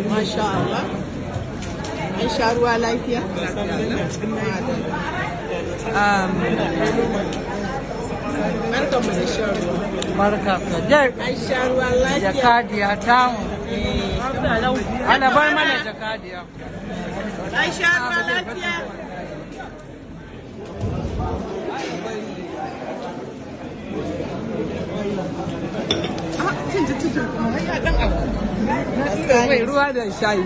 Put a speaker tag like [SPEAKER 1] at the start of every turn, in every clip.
[SPEAKER 1] Masha Allah. An sha ruwa lafiya? Barkanmu da shan ruwa.
[SPEAKER 2] Barka ka dai.
[SPEAKER 1] An sha ruwa lafiya.
[SPEAKER 2] Jakadiya tamu. Ana bar mana jakadiya.
[SPEAKER 1] An sha ruwa lafiya. Kin ji cikin kuma ya dan abu.
[SPEAKER 2] Mai ruwa da shayi.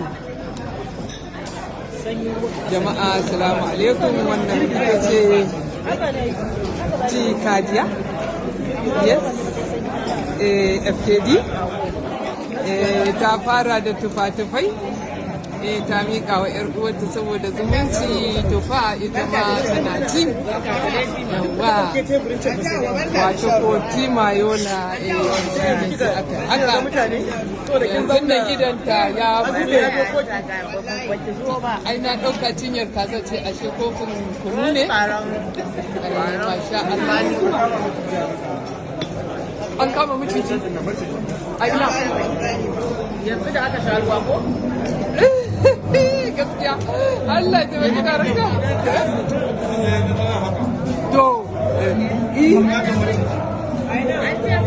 [SPEAKER 2] Jama'a assalamu alaikum, wannan ita ce jakadiya. Yes. FKD. Ta fara da tufa-tufai. Ta miƙa wa 'yar uwarta saboda zumunci. Tufa ita ma tana ci. Yawa. Wato ko timayola yanzu da gidanta ya bude. Ai na ɗauka cinyar kaza ce ashe kofin kunu ne. Masha Allah. An kama miciji. Ai na. Yanzu da aka sha ruwa ko? Gaskiya Allah ya taimaki karanta. To,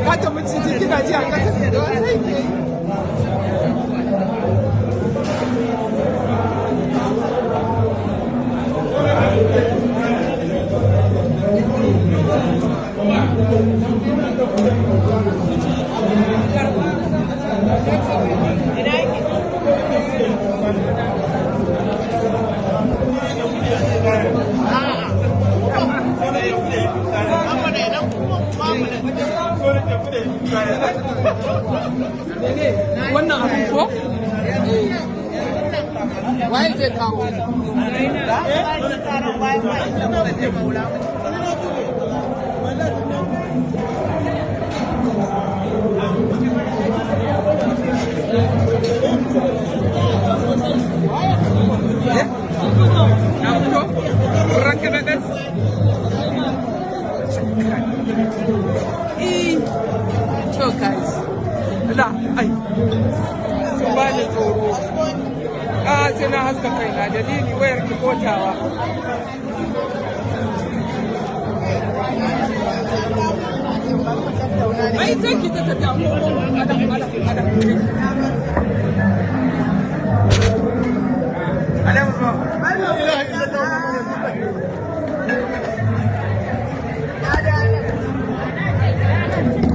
[SPEAKER 2] kata maciji kina ji a kasa da wani ke yi. Wannan abu ko? Waye zai kawo? To guys, da ai sun ba ni tsoro. Sai na haska kaina dalili wayar ki kotawa. Ai sai ki ta tafiya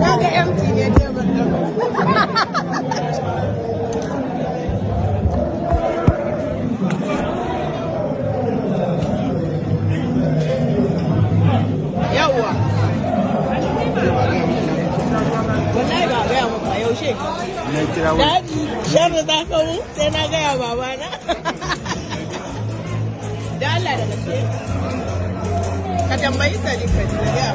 [SPEAKER 1] Kaga empty ne tebur ɗin. Yawwa. Wallahi ba gaya maka yaushe. Daji, sharri za ka mu sai na gaya babana. Da Allah da gaske. Ka tambayi Sadiq ka ji da gaya.